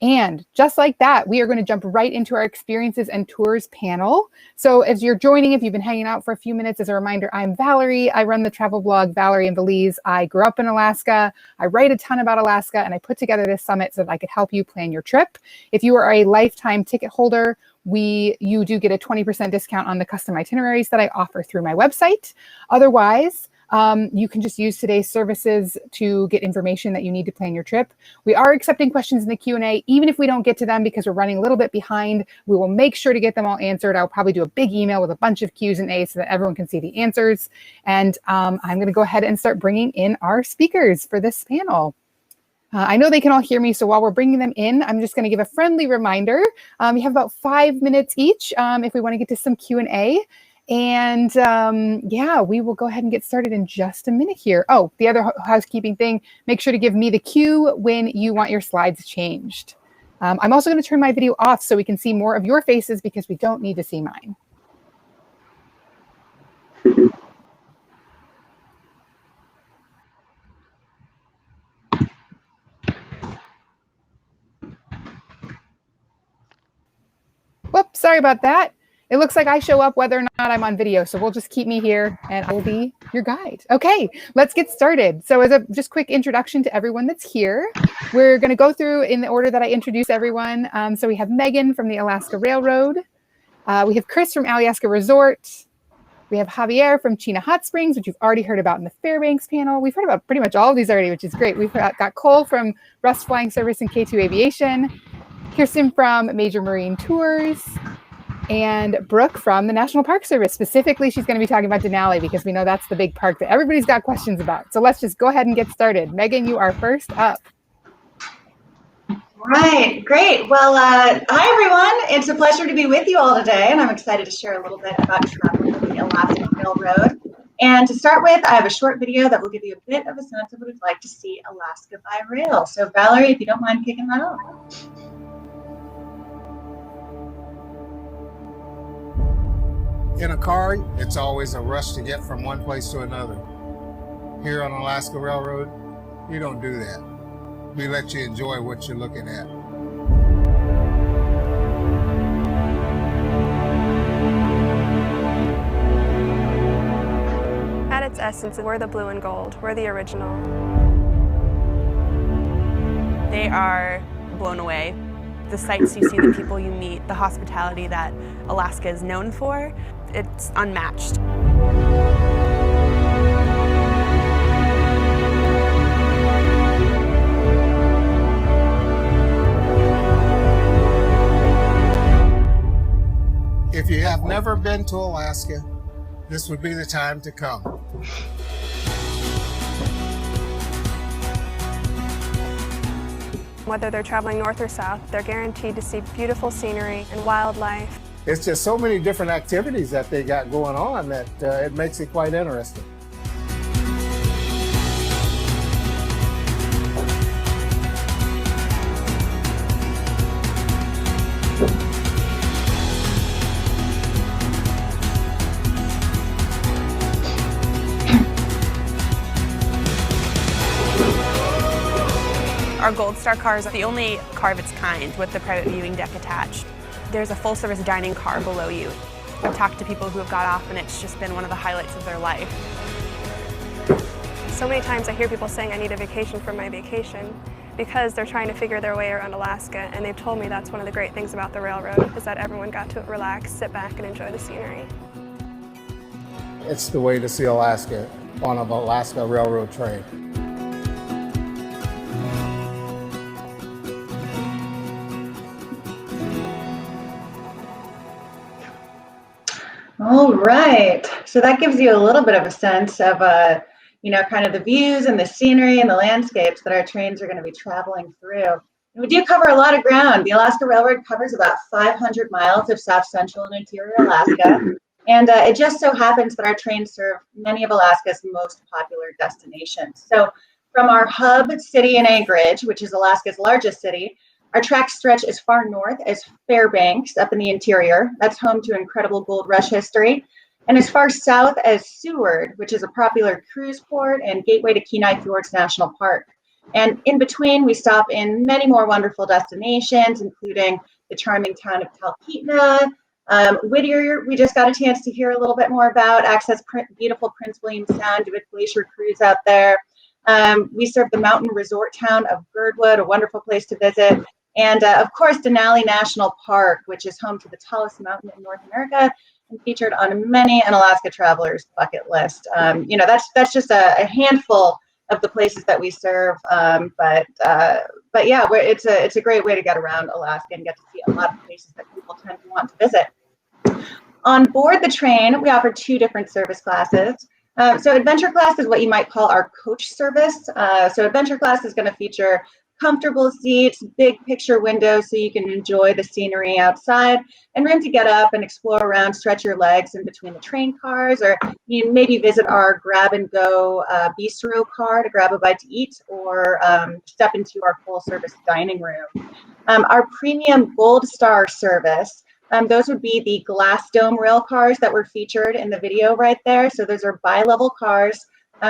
And just like that, we are going to jump right into our experiences and tours panel. So as you're joining, if you've been hanging out for a few minutes, as a reminder, I'm Valerie. I run the travel blog, Valerie and Belize. I grew up in Alaska. I write a ton about Alaska, and I put together this summit so that I could help you plan your trip. If you are a lifetime ticket holder, you do get a 20% discount on the custom itineraries that I offer through my website. Otherwise, you can just use today's services to get information that you need to plan your trip. We are accepting questions in the Q&A, even if we don't get to them because we're running a little bit behind. We will make sure to get them all answered. I'll probably do a big email with a bunch of Q's and A's so that everyone can see the answers. And I'm going to go ahead and start bringing in our speakers for this panel. I know they can all hear me, so while we're bringing them in, I'm just going to give a friendly reminder. We have about 5 minutes each if we want to get to some Q&A. And yeah, we will go ahead and get started in just a minute here. Oh, the other housekeeping thing, make sure to give me the cue when you want your slides changed. I'm also going to turn my video off so we can see more of your faces because we don't need to see mine. Whoops, sorry about that. It looks like I show up whether or not I'm on video, so we'll just keep me here and I will be your guide. Okay, let's get started. So as a just quick introduction to everyone that's here, we're going to go through in the order that I introduce everyone. So we have Megan from the Alaska Railroad. We have Chris from Alaska Resort. We have Javier from Chena Hot Springs, which you've already heard about in the Fairbanks panel. We've heard about pretty much all of these already, which is great. We've got Cole from Rust Flying Service and K2 Aviation, Kirsten from Major Marine Tours, and Brooke from the National Park Service. Specifically, she's going to be talking about Denali because we know that's the big park that everybody's got questions about. So let's just go ahead and get started. Megan, you are first up. Right, great. Well, hi everyone. It's a pleasure to be with you all today, and I'm excited to share a little bit about traveling with the Alaska Railroad. And to start with, I have a short video that will give you a bit of a sense of what it's like to see Alaska by rail. So Valerie, if you don't mind kicking that off. In a car, it's always a rush to get from one place to another. Here on Alaska Railroad, you don't do that. We let you enjoy what you're looking at. At its essence, we're the blue and gold. We're the original. They are blown away. The sights you see, the people you meet, the hospitality that Alaska is known for, it's unmatched. If you have never been to Alaska, this would be the time to come. Whether they're traveling north or south, they're guaranteed to see beautiful scenery and wildlife. It's just so many different activities that they got going on that it makes it quite interesting. Our Gold Star car is the only car of its kind with the private viewing deck attached. There's a full-service dining car below you. I've talked to people who have got off and it's just been one of the highlights of their life. So many times I hear people saying I need a vacation from my vacation because they're trying to figure their way around Alaska, and they've told me that's one of the great things about the railroad is that everyone got to relax, sit back, and enjoy the scenery. It's the way to see Alaska on an Alaska Railroad train. All right, so that gives you a little bit of a sense of, kind of the views and the scenery and the landscapes that our trains are going to be traveling through. And we do cover a lot of ground. The Alaska Railroad covers about 500 miles of south central and interior Alaska. And it just so happens that our trains serve many of Alaska's most popular destinations. So from our hub city in Anchorage, which is Alaska's largest city, our tracks stretch as far north as Fairbanks up in the interior. That's home to incredible gold rush history. And as far south as Seward, which is a popular cruise port and gateway to Kenai Fjords National Park. And in between, we stop in many more wonderful destinations, including the charming town of Talkeetna. Whittier, we just got a chance to hear a little bit more about, access beautiful Prince William Sound, do a glacier cruise out there. We serve the mountain resort town of Girdwood, a wonderful place to visit. And of course, Denali National Park, which is home to the tallest mountain in North America and featured on many an Alaska traveler's bucket list. You know, that's just a handful of the places that we serve. But yeah, it's a great way to get around Alaska and get to see a lot of places that people tend to want to visit. On board the train, we offer two different service classes. So adventure class is what you might call our coach service. So adventure class is going to feature comfortable seats, big picture windows so you can enjoy the scenery outside, and room to get up and explore around, stretch your legs in between the train cars, or you maybe visit our grab and go bistro car to grab a bite to eat, or step into our full service dining room. Our premium Gold Star service, those would be the glass dome rail cars that were featured in the video right there. So those are bi-level cars.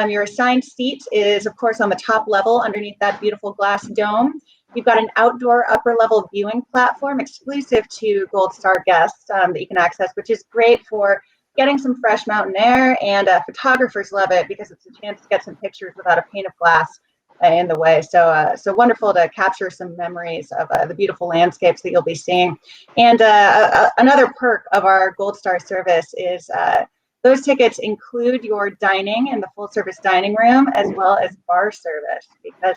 Your assigned seat is, of course, on the top level underneath that beautiful glass dome. You've got an outdoor upper level viewing platform exclusive to Gold Star guests that you can access, which is great for getting some fresh mountain air, and photographers love it because it's a chance to get some pictures without a pane of glass in the way. So wonderful to capture some memories of the beautiful landscapes that you'll be seeing. And another perk of our Gold Star service is those tickets include your dining in the full service dining room, as well as bar service, because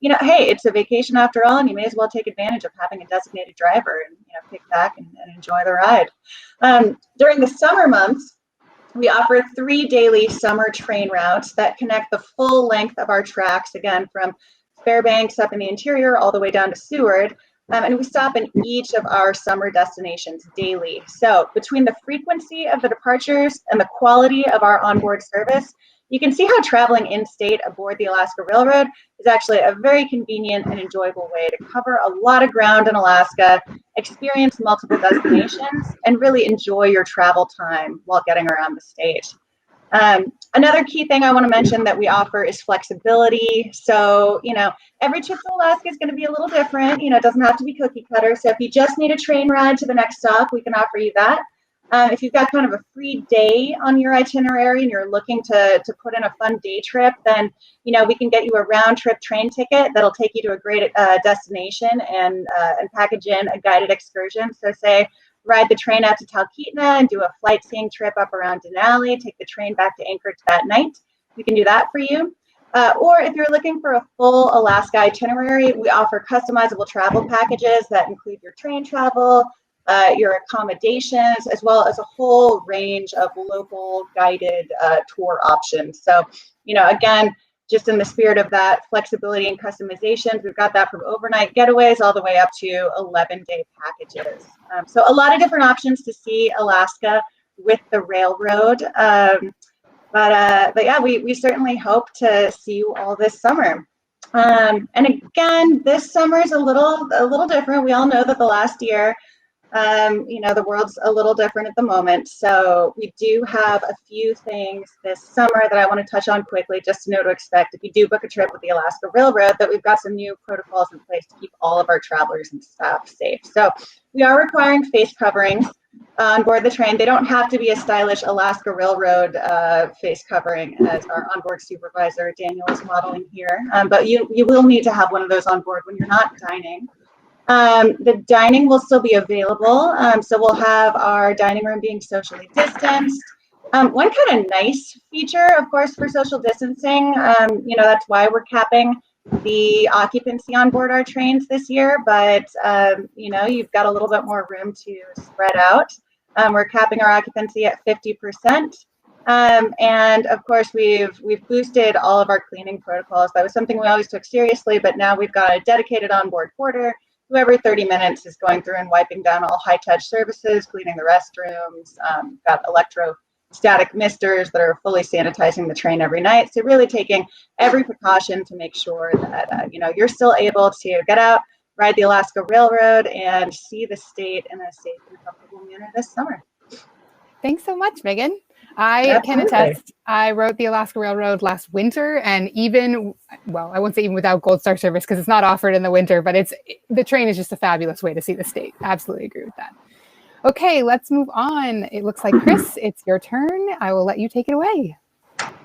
you know, hey, it's a vacation after all, and you may as well take advantage of having a designated driver and, you know, kick back and enjoy the ride. During the summer months, we offer 3 daily summer train routes that connect the full length of our tracks, again, from Fairbanks up in the interior all the way down to Seward. And we stop in each of our summer destinations daily. So between the frequency of the departures and the quality of our onboard service, you can see how traveling in-state aboard the Alaska Railroad is actually a very convenient and enjoyable way to cover a lot of ground in Alaska, experience multiple destinations, and really enjoy your travel time while getting around the state. Another key thing I want to mention that we offer is flexibility. So, you know, every trip to Alaska is going to be a little different. You know, it doesn't have to be cookie cutter. So if you just need a train ride to the next stop, we can offer you that. If you've got kind of a free day on your itinerary and you're looking to put in a fun day trip, then, you know, we can get you a round trip train ticket that'll take you to a great destination and package in a guided excursion. So say, ride the train out to Talkeetna and do a flight seeing trip up around Denali, take the train back to Anchorage that night. We can do that for you. Or if you're looking for a full Alaska itinerary, we offer customizable travel packages that include your train travel, your accommodations, as well as a whole range of local guided tour options. So, you know, again, just in the spirit of that flexibility and customizations, we've got that from overnight getaways all the way up to 11-day packages. So a lot of different options to see Alaska with the railroad. But yeah, we certainly hope to see you all this summer. And again, this summer is a little different. We all know that the last year, you know, the world's a little different at the moment. So we do have a few things this summer that I want to touch on quickly, just to know to expect if you do book a trip with the Alaska Railroad, that we've got some new protocols in place to keep all of our travelers and staff safe. So we are requiring face coverings on board the train. They don't have to be a stylish Alaska Railroad face covering, as our onboard supervisor, Daniel, is modeling here. But you will need to have one of those on board when you're not dining. The dining will still be available, so we'll have our dining room being socially distanced. One kind of nice feature, of course, for social distancing, you know, that's why we're capping the occupancy on board our trains this year, but, you know, you've got a little bit more room to spread out. We're capping our occupancy at 50%. And of course, we've boosted all of our cleaning protocols. That was something we always took seriously, but now we've got a dedicated onboard porter who every 30 minutes is going through and wiping down all high-touch services, cleaning the restrooms, got electrostatic misters that are fully sanitizing the train every night. So really taking every precaution to make sure that you know, you're still able to get out, ride the Alaska Railroad, and see the state in a safe and comfortable manner this summer. Thanks so much, Megan. I can Absolutely. attest. I rode the Alaska Railroad last winter, and even, well, I won't say even without Gold Star service because it's not offered in the winter, but the train is just a fabulous way to see the state. Absolutely agree with that. Okay, let's move on. It looks like Chris, it's your turn. I will let you take it away.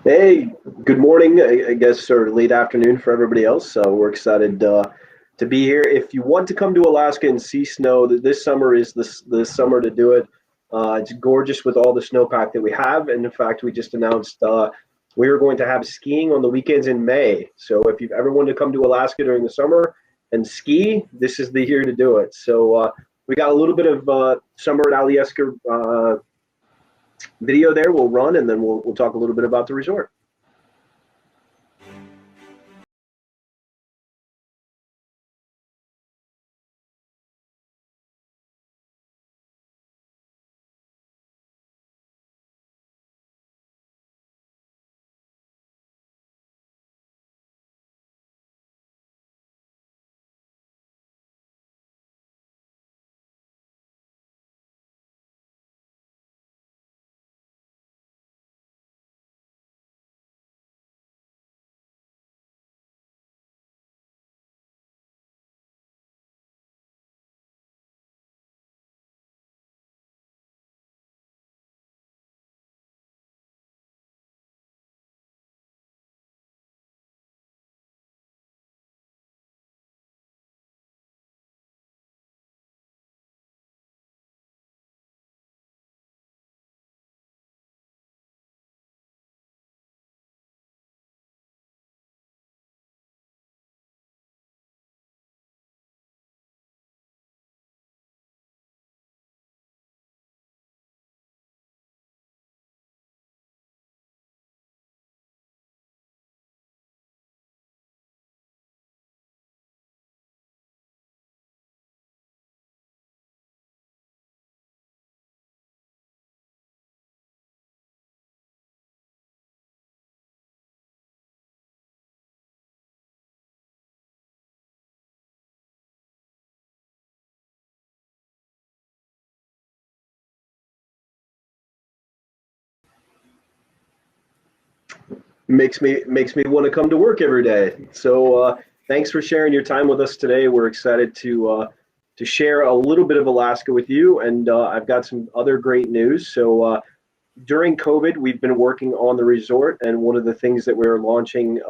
Hey, good morning, I guess, or late afternoon for everybody else. We're excited to be here. If you want to come to Alaska and see snow, this summer is the summer to do it. It's gorgeous with all the snowpack that we have. And in fact, we just announced we are going to have skiing on the weekends in May. So if you've ever wanted to come to Alaska during the summer and ski, this is the year to do it. So we got a little bit of summer at Alyeska video there. We'll run, and then we'll talk a little bit about the resort. Makes me want to come to work every day. So thanks for sharing your time with us today. We're excited to share a little bit of Alaska with you, and I've got some other great news. So during COVID, we've been working on the resort, and one of the things that we're launching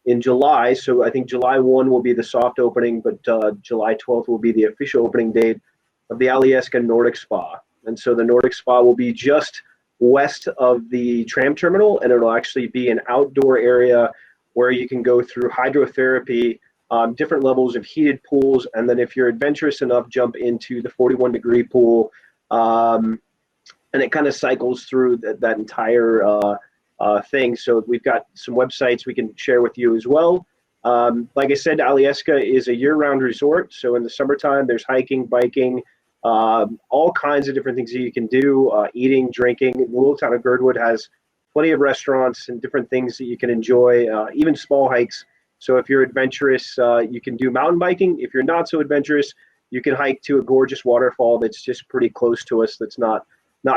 in July. So I think July 1 will be the soft opening, but July 12th will be the official opening date of the Alyeska Nordic Spa. And so the Nordic Spa will be just west of the tram terminal, and it'll actually be an outdoor area where you can go through hydrotherapy, different levels of heated pools, and then if you're adventurous enough, jump into the 41-degree pool, and it kind of cycles through that entire thing. So we've got some websites we can share with you as well. Like I said, Alyeska is a year-round resort, so in the summertime, there's hiking, biking, all kinds of different things that you can do, eating, drinking. The little town of Girdwood has plenty of restaurants and different things that you can enjoy, even small hikes. So if you're adventurous, you can do mountain biking. If you're not so adventurous, you can hike to a gorgeous waterfall that's just pretty close to us. That's not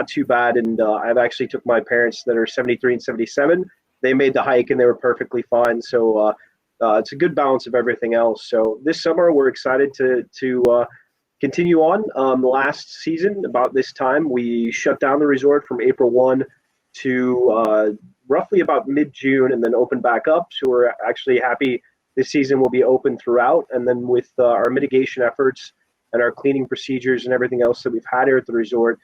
too bad. And I've actually took my parents that are 73 and 77. They made the hike and they were perfectly fine. So it's a good balance of everything else. So this summer we're excited to continue on. Last season, about this time, we shut down the resort from April 1 to roughly about mid-June and then open back up. So we're actually happy this season will be open throughout. And then with our mitigation efforts and our cleaning procedures and everything else that we've had here at the resort,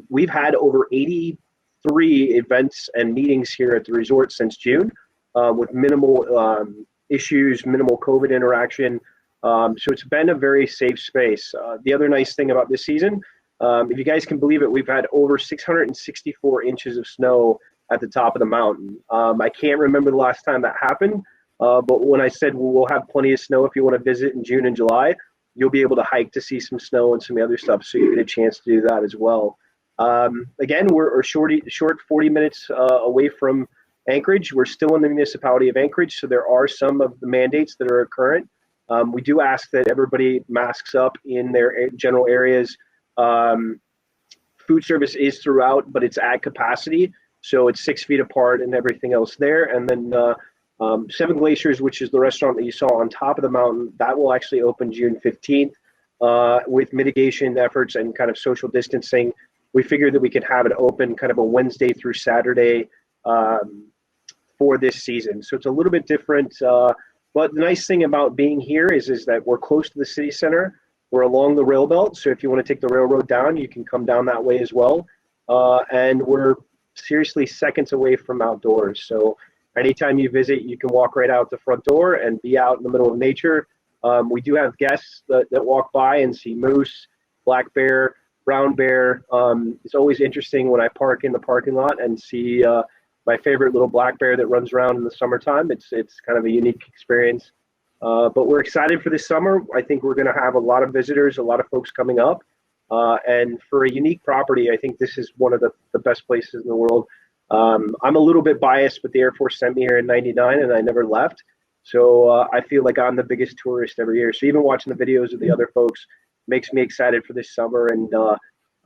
we've had over 83 events and meetings here at the resort since June with minimal issues, minimal COVID interaction. So it's been a very safe space. The other nice thing about this season, if you guys can believe it, we've had over 664 inches of snow at the top of the mountain. I can't remember the last time that happened, but when I said we'll have plenty of snow if you want to visit in June and July, you'll be able to hike to see some snow and some other stuff, so you get a chance to do that as well. Again, we're short 40 minutes away from Anchorage. We're still in the municipality of Anchorage, so there are some of the mandates that are current. We do ask that everybody masks up in their general areas. food service is throughout, but it's at capacity. So it's 6 feet apart and everything else there. And then Seven Glaciers, which is the restaurant that you saw on top of the mountain, that will actually open June 15th with mitigation efforts and kind of social distancing. We figured that we could have it open kind of a Wednesday through Saturday for this season. So it's a little bit different. But the nice thing about being here is that we're close to the city center. We're along the rail belt. So if you want to take the railroad down, you can come down that way as well. And we're seriously seconds away from outdoors. So anytime you visit, you can walk right out the front door and be out in the middle of nature. We do have guests that walk by and see moose, black bear, brown bear. It's always interesting when I park in the parking lot and see my favorite little black bear that runs around in the summertime. It's kind of a unique experience. But we're excited for this summer. I think we're going to have a lot of visitors, a lot of folks coming up. And for a unique property, I think this is one of the best places in the world. I'm a little bit biased, but the Air Force sent me here in '99 and I never left. So I feel like I'm the biggest tourist every year. So even watching the videos of the other folks makes me excited for this summer. And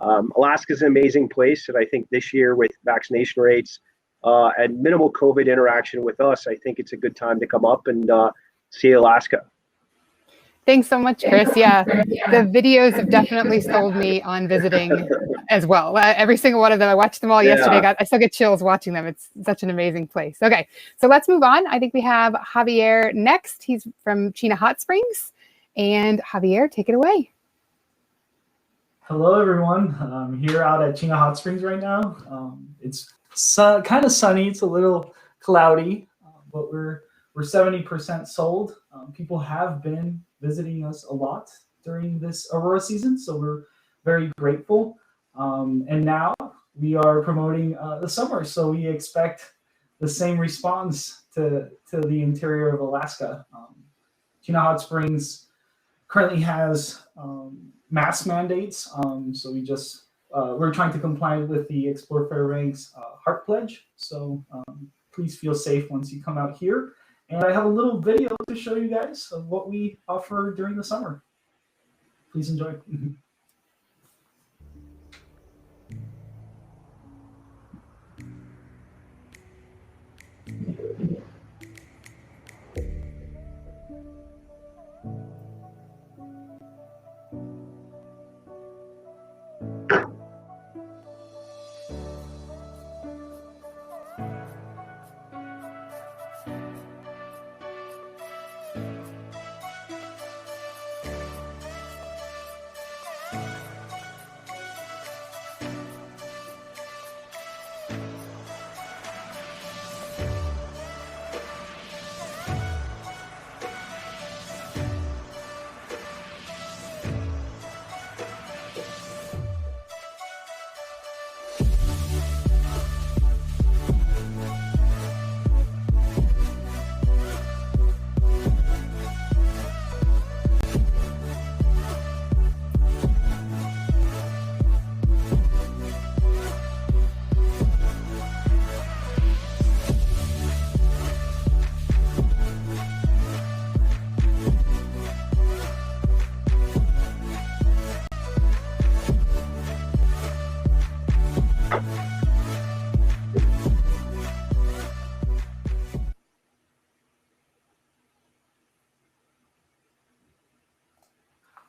Alaska's an amazing place. And I think this year with vaccination rates and minimal COVID interaction with us, I think it's a good time to come up and see Alaska. Thanks so much, Chris. Yeah, the videos have definitely sold me on visiting as well. Every single one of them. I watched them all yesterday. I still get chills watching them. It's such an amazing place. Okay, so let's move on. I think we have Javier next. He's from Chena Hot Springs. And Javier, take it away. Hello, everyone. I'm here out at Chena Hot Springs right now. It's kind of sunny. It's a little cloudy, but we're 70% sold. People have been visiting us a lot during this Aurora season, so we're very grateful. And now we are promoting the summer, so we expect the same response to the interior of Alaska. Chena Hot Springs currently has mask mandates, so we're trying to comply with the Explore Fairbanks Heart Pledge. So please feel safe once you come out here. And I have a little video to show you guys of what we offer during the summer. Please enjoy.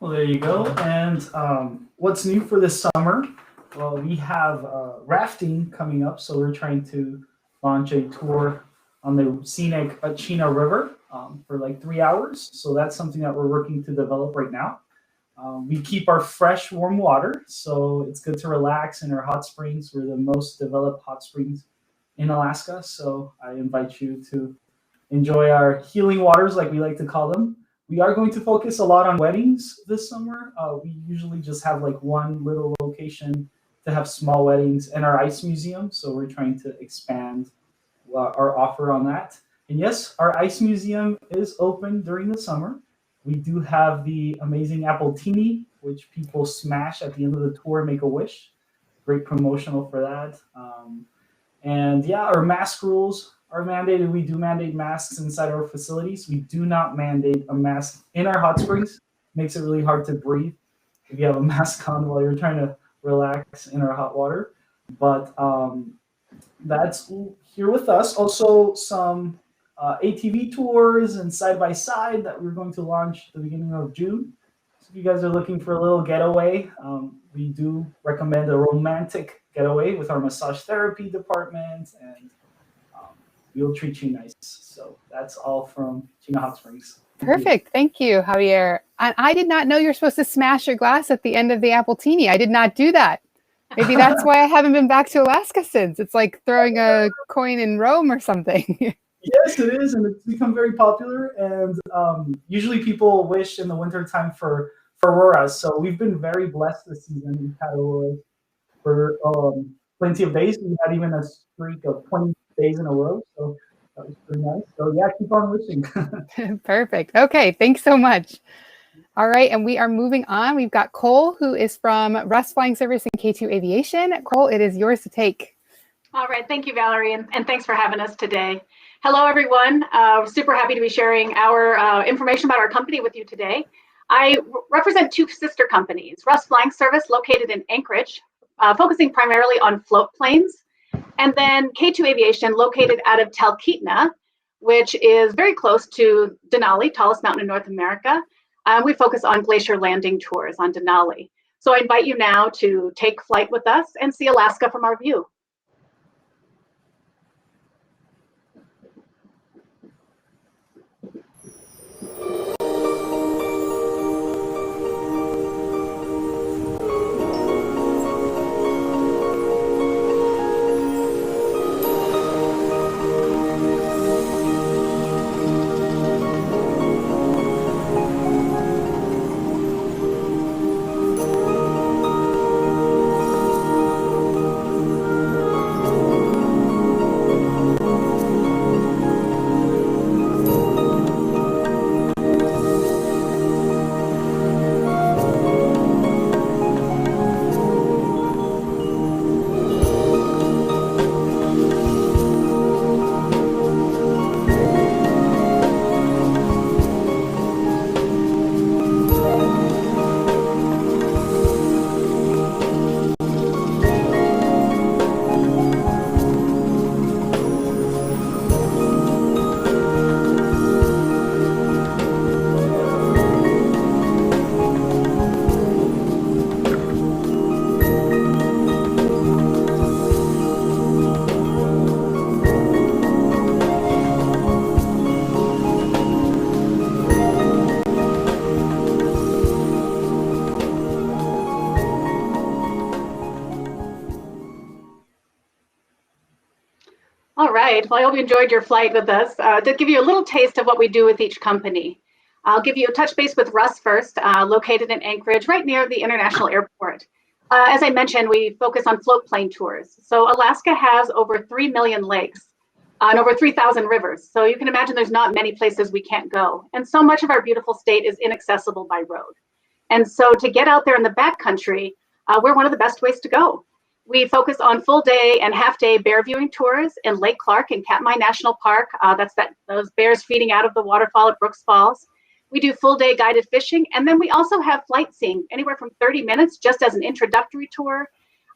Well, there you go. And what's new for this summer? Well, we have rafting coming up, so we're trying to launch a tour on the scenic Chena River for like 3 hours. So that's something that we're working to develop right now. We keep our fresh, warm water, so it's good to relax in our hot springs. We're the most developed hot springs in Alaska, so I invite you to enjoy our healing waters, like we like to call them. We are going to focus a lot on weddings this summer. We usually just have like one little location to have small weddings, and our ice museum, so we're trying to expand our offer on that. And yes, our ice museum is open during the summer. We do have the amazing Appletini, which people smash at the end of the tour, make a wish. Great promotional for that. And yeah, our mask rules are mandated. We do mandate masks inside our facilities. We do not mandate a mask in our hot springs. Makes it really hard to breathe if you have a mask on while you're trying to relax in our hot water. But that's here with us. Also, some ATV tours and side by side that we're going to launch at the beginning of June. So if you guys are looking for a little getaway, we do recommend a romantic getaway with our massage therapy department, and we'll treat you nice. So that's all from Chino Hot Springs. Perfect. Thank you, Javier. And I did not know you're supposed to smash your glass at the end of the Appletini. I did not do that. Maybe that's why I haven't been back to Alaska since. It's like throwing a coin in Rome or something. Yes, it is, and it's become very popular. And usually people wish in the wintertime for auroras. So we've been very blessed this season. We've had auroras for plenty of days. We had even a streak of 20 days in a row. So that was pretty nice. So yeah, keep on wishing. Perfect. Okay, thanks so much. All right, and we are moving on. We've got Cole, who is from Russ Flying Service and K2 Aviation. Cole, it is yours to take. All right, thank you, Valerie, and thanks for having us today. Hello, everyone. Super happy to be sharing our information about our company with you today. I represent two sister companies, Russ Flying Service, located in Anchorage, focusing primarily on float planes, and then K2 Aviation, located out of Talkeetna, which is very close to Denali, tallest mountain in North America. We focus on glacier landing tours on Denali. So I invite you now to take flight with us and see Alaska from our view. All right, well, I hope you enjoyed your flight with us. To give you a little taste of what we do with each company, I'll give you a touch base with Russ first, located in Anchorage, right near the International Airport. As I mentioned, we focus on float plane tours. So Alaska has over 3 million lakes and over 3,000 rivers. So you can imagine there's not many places we can't go. And so much of our beautiful state is inaccessible by road. And so to get out there in the backcountry, we're one of the best ways to go. We focus on full day and half day bear viewing tours in Lake Clark and Katmai National Park. Those bears feeding out of the waterfall at Brooks Falls. We do full day guided fishing. And then we also have flight seeing anywhere from 30 minutes just as an introductory tour.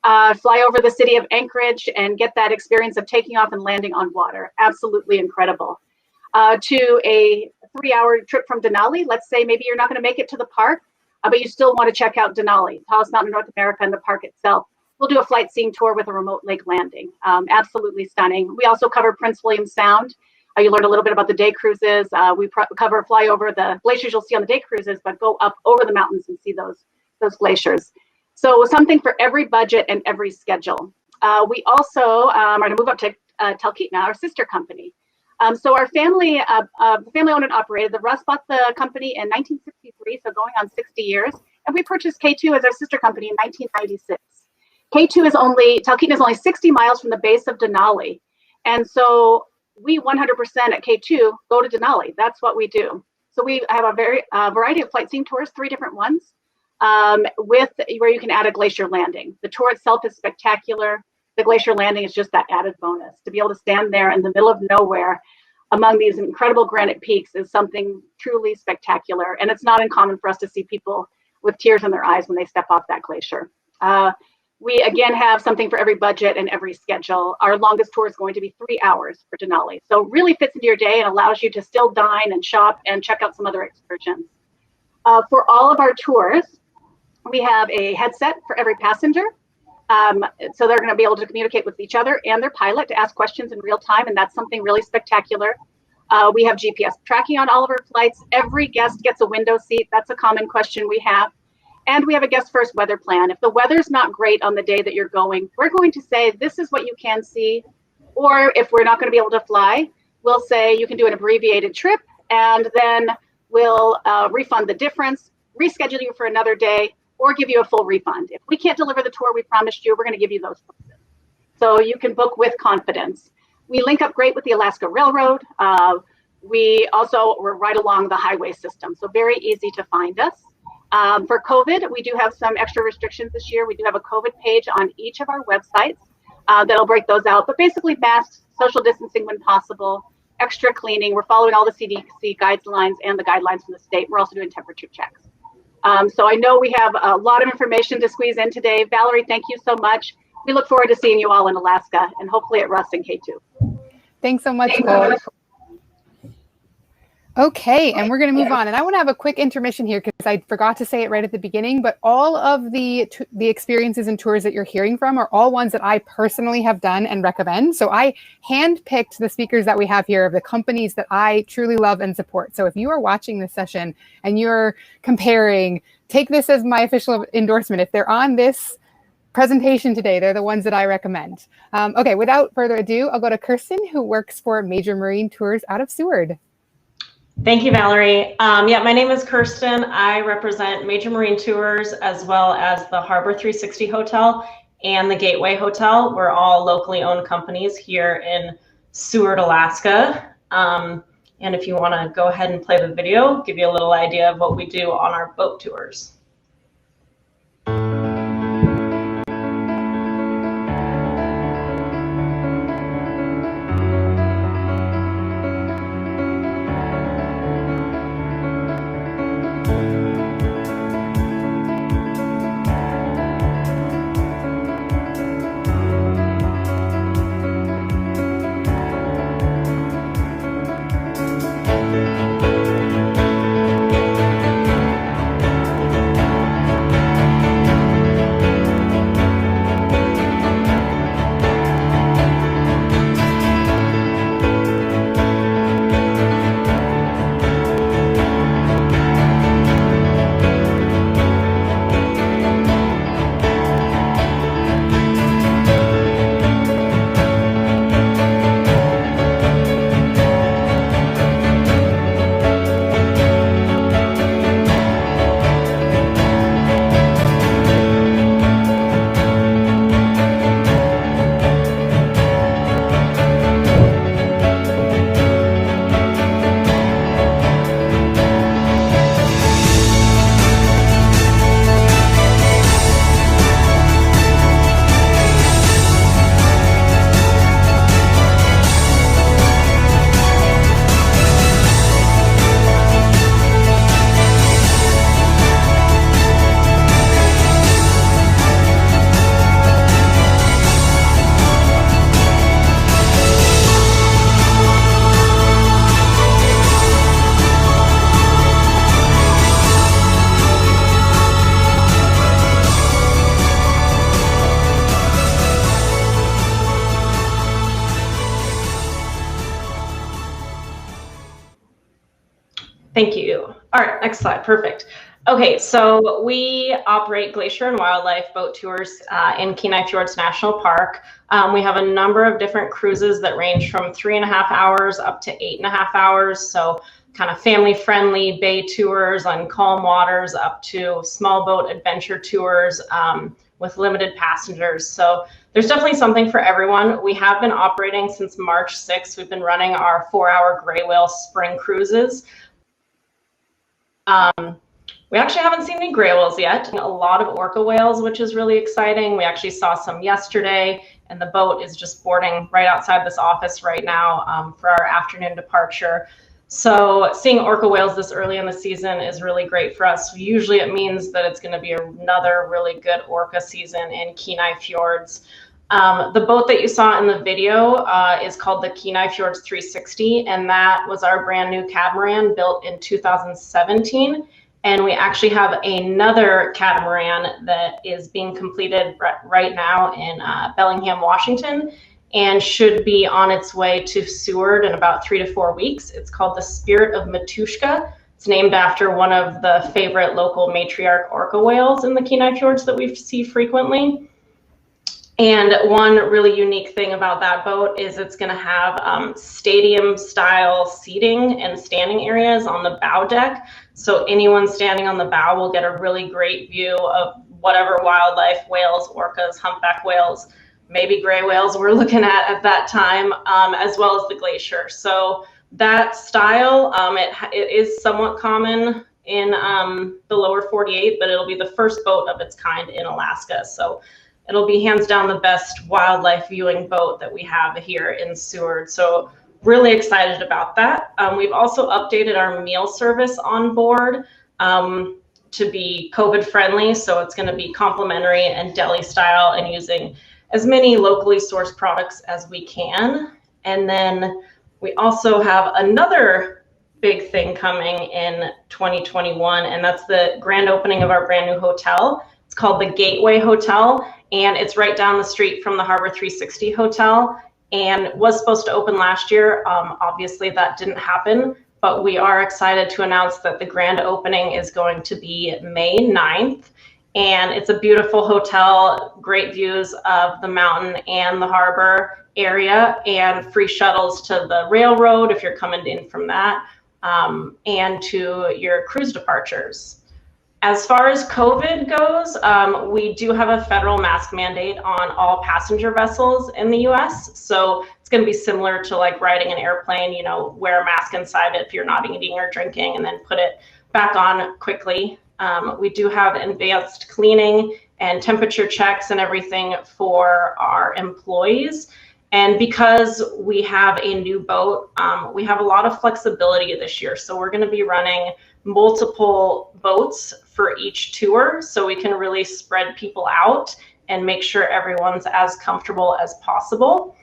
Fly over the city of Anchorage and get that experience of taking off and landing on water. Absolutely incredible. To a 3-hour trip from Denali. Let's say maybe you're not going to make it to the park, but you still want to check out Denali, tallest mountain in North America, and the park itself. We'll do a flight seeing tour with a remote lake landing. Absolutely stunning. We also cover Prince William Sound. You learn a little bit about the day cruises. We fly over the glaciers you'll see on the day cruises, but go up over the mountains and see those glaciers. So something for every budget and every schedule. We also are going to move up to Talkeetna, our sister company. So our family owned and operated. The Russ bought the company in 1963, so going on 60 years. And we purchased K2 as our sister company in 1996. Talkeetna is only 60 miles from the base of Denali. And so we 100% at K2 go to Denali. That's what we do. So we have a variety of flight seeing tours, 3 different ones, where you can add a glacier landing. The tour itself is spectacular. The glacier landing is just that added bonus. To be able to stand there in the middle of nowhere among these incredible granite peaks is something truly spectacular. And it's not uncommon for us to see people with tears in their eyes when they step off that glacier. We again have something for every budget and every schedule. Our longest tour is going to be 3 hours for Denali. So really fits into your day and allows you to still dine and shop and check out some other excursions. For all of our tours, we have a headset for every passenger. So they're going to be able to communicate with each other and their pilot to ask questions in real time, and that's something really spectacular. We have GPS tracking on all of our flights. Every guest gets a window seat. That's a common question we have. And we have a guest first weather plan. If the weather's not great on the day that you're going, we're going to say, this is what you can see. Or if we're not going to be able to fly, we'll say you can do an abbreviated trip, and then we'll refund the difference, reschedule you for another day, or give you a full refund. If we can't deliver the tour we promised you, we're going to give you those choices. So you can book with confidence. We link up great with the Alaska Railroad. We're right along the highway system, so very easy to find us. For COVID, we do have some extra restrictions this year. We do have a COVID page on each of our websites that'll break those out. But basically, masks, social distancing when possible, extra cleaning. We're following all the CDC guidelines and the guidelines from the state. We're also doing temperature checks. So I know we have a lot of information to squeeze in today. Valerie, thank you so much. We look forward to seeing you all in Alaska and hopefully at Russ and K2. Thanks so much, Cole. Okay, and we're going to move on. And I want to have a quick intermission here because I forgot to say it right at the beginning, but all of the experiences and tours that you're hearing from are all ones that I personally have done and recommend. So I handpicked the speakers that we have here of the companies that I truly love and support. So if you are watching this session and you're comparing, take this as my official endorsement. If they're on this presentation today, they're the ones that I recommend. Okay, without further ado, I'll go to Kirsten, who works for Major Marine Tours out of Seward. Thank you, Valerie. Yeah, my name is Kirsten. I represent Major Marine Tours as well as the Harbor 360 Hotel and the Gateway Hotel. We're all locally owned companies here in Seward, Alaska. And if you want to go ahead and play the video, give you a little idea of what we do on our boat tours. Thank you. All right, next slide. Perfect. Okay, so we operate glacier and wildlife boat tours in Kenai Fjords National Park. We have a number of different cruises that range from 3.5 hours up to 8.5 hours. So kind of family-friendly bay tours on calm waters up to small boat adventure tours with limited passengers. So there's definitely something for everyone. We have been operating since March 6th. We've been running our 4-hour gray whale spring cruises. We actually haven't seen any gray whales yet. A lot of orca whales, which is really exciting. We actually saw some yesterday, and the boat is just boarding right outside this office right now for our afternoon departure. So seeing orca whales this early in the season is really great for us. Usually it means that it's going to be another really good orca season in Kenai Fjords. The boat that you saw in the video is called the Kenai Fjords 360, and that was our brand new catamaran built in 2017. And we actually have another catamaran that is being completed right now in Bellingham, Washington, and should be on its way to Seward in about 3 to 4 weeks. It's called the Spirit of Matushka. It's named after one of the favorite local matriarch orca whales in the Kenai Fjords that we see frequently. And one really unique thing about that boat is it's going to have stadium style seating and standing areas on the bow deck. So anyone standing on the bow will get a really great view of whatever wildlife, whales, orcas, humpback whales, maybe gray whales we're looking at that time, as well as the glacier. So that style, it is somewhat common in the lower 48, but it'll be the first boat of its kind in Alaska. So it'll be hands down the best wildlife viewing boat that we have here in Seward. So really excited about that. We've also updated our meal service on board to be COVID friendly. So it's going to be complimentary and deli style and using as many locally sourced products as we can. And then we also have another big thing coming in 2021, and that's the grand opening of our brand new hotel. It's called the Gateway Hotel, and it's right down the street from the Harbor 360 Hotel, and was supposed to open last year. Obviously that didn't happen, but we are excited to announce that the grand opening is going to be May 9th. And it's a beautiful hotel, great views of the mountain and the harbor area, and free shuttles to the railroad if you're coming in from that, and to your cruise departures. As far as COVID goes, we do have a federal mask mandate on all passenger vessels in the US. So it's going to be similar to like riding an airplane, you know, wear a mask inside it if you're not eating or drinking, and then put it back on quickly. We do have advanced cleaning and temperature checks and everything for our employees. And because we have a new boat, we have a lot of flexibility this year. So we're going to be running multiple boats for each tour, so we can really spread people out and make sure everyone's as comfortable as possible.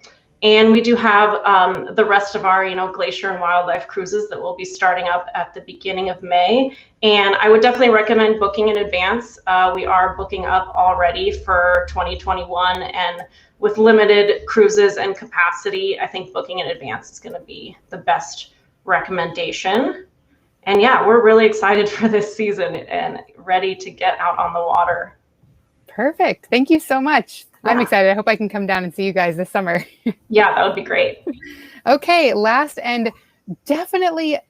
And we do have the rest of our, glacier and wildlife cruises that will be starting up at the beginning of May. And I would definitely recommend booking in advance. We are booking up already for 2021, and with limited cruises and capacity, I think booking in advance is going to be the best recommendation. And yeah, we're really excited for this season and ready to get out on the water. Perfect. Thank you so much. Yeah. I'm excited. I hope I can come down and see you guys this summer. Yeah, that would be great. Okay, last and definitely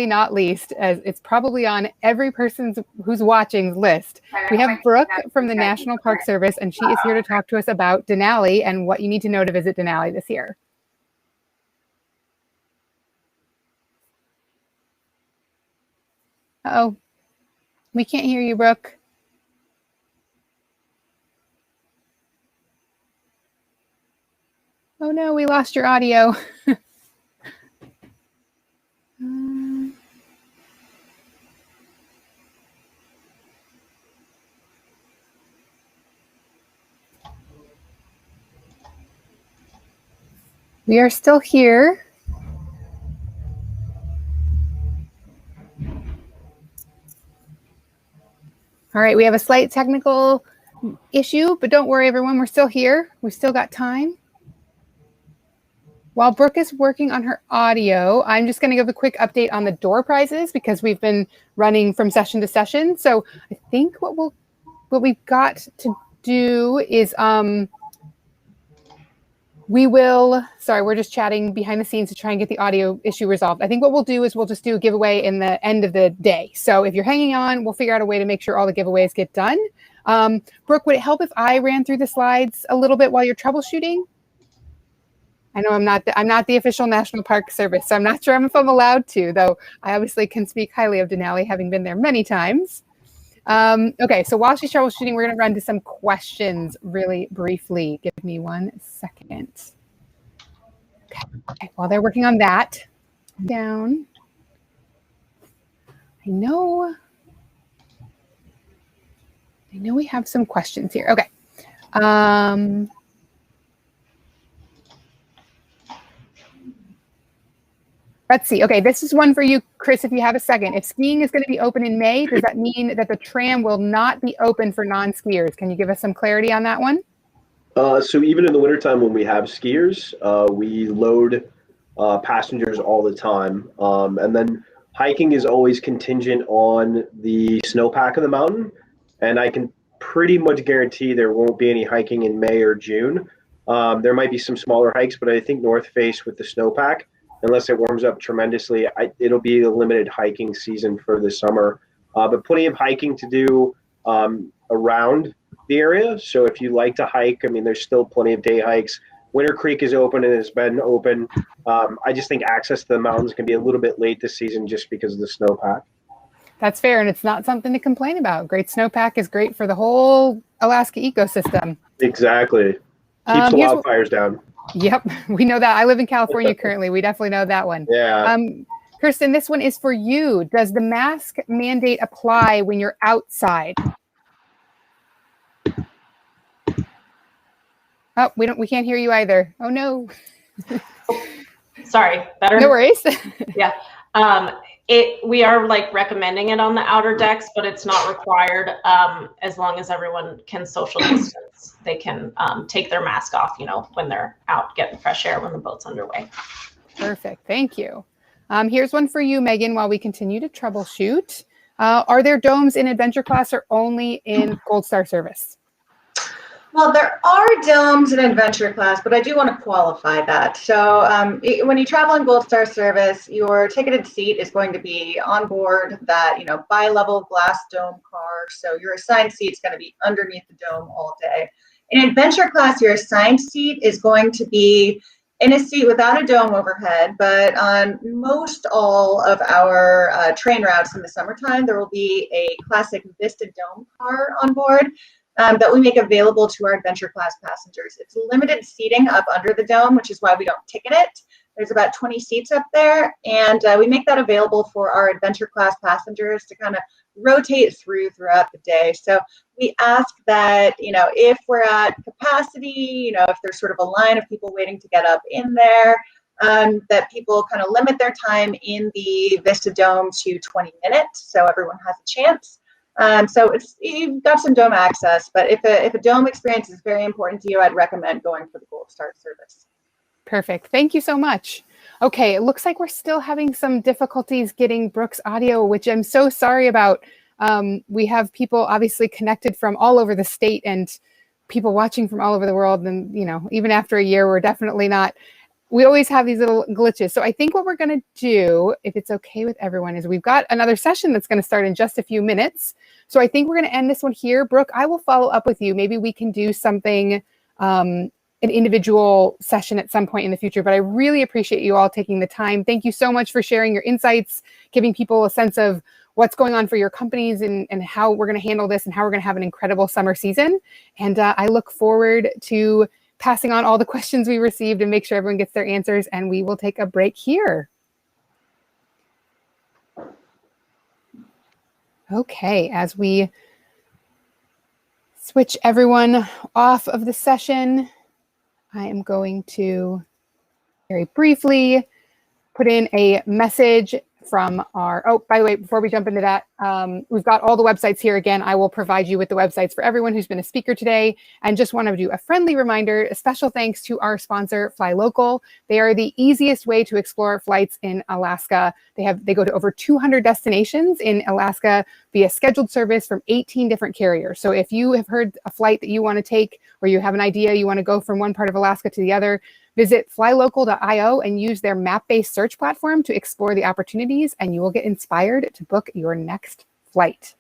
not least, as it's probably on every person who's watching's list, we have Brooke from the National Park Service, and she is here to talk to us about Denali and what you need to know to visit Denali this year. Uh-oh, we can't hear you, Brooke. Oh no, we lost your audio. We are still here. All right, we have a slight technical issue, but don't worry, everyone. We're still here. We've still got time. While Brooke is working on her audio, I'm just going to give a quick update on the door prizes because we've been running from session to session. So I think what we've got to do is we're just chatting behind the scenes to try and get the audio issue resolved. I think what we'll do is we'll just do a giveaway in the end of the day. So if you're hanging on, we'll figure out a way to make sure all the giveaways get done. Brooke, would it help if I ran through the slides a little bit while you're troubleshooting? I know I'm not the official National Park Service, so I'm not sure if I'm allowed to, though I obviously can speak highly of Denali, having been there many times. Okay, so while she's troubleshooting, we're going to run to some questions really briefly. Give me 1 second. Okay, while they're working on that, down. know we have some questions here. Okay. Let's see. Okay, this is one for you, Chris, if you have a second. If skiing is going to be open in May, does that mean that the tram will not be open for non-skiers? Can you give us some clarity on that one? So even in the wintertime when we have skiers, we load passengers all the time. And then hiking is always contingent on the snowpack of the mountain. And I can pretty much guarantee there won't be any hiking in May or June. There might be some smaller hikes, but I think North Face with the snowpack, unless it warms up tremendously, it'll be a limited hiking season for the summer. But plenty of hiking to do around the area. So if you like to hike, I mean, there's still plenty of day hikes. Winter Creek is open and has been open. I just think access to the mountains can be a little bit late this season just because of the snowpack. That's fair, and it's not something to complain about. Great snowpack is great for the whole Alaska ecosystem. Exactly. Keeps the wildfires down. Yep, we know that. I live in California currently. We definitely know that one. Yeah. Kirsten, this one is for you. Does the mask mandate apply when you're outside? Oh, we can't hear you either. Oh no. Sorry, better? No worries. Yeah. We are like recommending it on the outer decks, but it's not required. As long as everyone can social distance, they can take their mask off, when they're out getting fresh air when the boat's underway. Perfect. Thank you. Here's one for you, Megan, while we continue to troubleshoot. Are there domes in adventure class or only in Gold Star service? Well, there are domes in adventure class, but I do want to qualify that. So when you travel in Gold Star service, your ticketed seat is going to be on board that, bi-level glass dome car. So your assigned seat is going to be underneath the dome all day. In adventure class, your assigned seat is going to be in a seat without a dome overhead, but on most all of our train routes in the summertime, there will be a classic Vista dome car on board. That we make available to our adventure class passengers. It's limited seating up under the dome, which is why we don't ticket it. There's about 20 seats up there, and we make that available for our adventure class passengers to kind of rotate throughout the day. So we ask that, if we're at capacity, if there's sort of a line of people waiting to get up in there, that people kind of limit their time in the Vista Dome to 20 minutes, so everyone has a chance. So you've got some dome access, but if a dome experience is very important to you, I'd recommend going for the Gold Star service. Perfect. Thank you so much. Okay, it looks like we're still having some difficulties getting Brooke's audio, which I'm so sorry about. We have people obviously connected from all over the state and people watching from all over the world. And, even after a year, we're definitely not. We always have these little glitches. So I think what we're going to do, if it's okay with everyone, is we've got another session that's going to start in just a few minutes. So I think we're going to end this one here. Brooke, I will follow up with you. Maybe we can do something, an individual session at some point in the future. But I really appreciate you all taking the time. Thank you so much for sharing your insights, giving people a sense of what's going on for your companies and how we're going to handle this and how we're going to have an incredible summer season. And I look forward to passing on all the questions we received and make sure everyone gets their answers, and we will take a break here. Okay, as we switch everyone off of the session, I am going to very briefly put in a message from by the way, before we jump into that, we've got all the websites here. Again, I will provide you with the websites for everyone who's been a speaker today. And just want to do a friendly reminder, a special thanks to our sponsor, Fly Local. They are the easiest way to explore flights in Alaska. They go to over 200 destinations in Alaska via scheduled service from 18 different carriers. So if you have heard a flight that you want to take, or you have an idea you want to go from one part of Alaska to the other, visit flylocal.io and use their map-based search platform to explore the opportunities, and you will get inspired to book your next flight.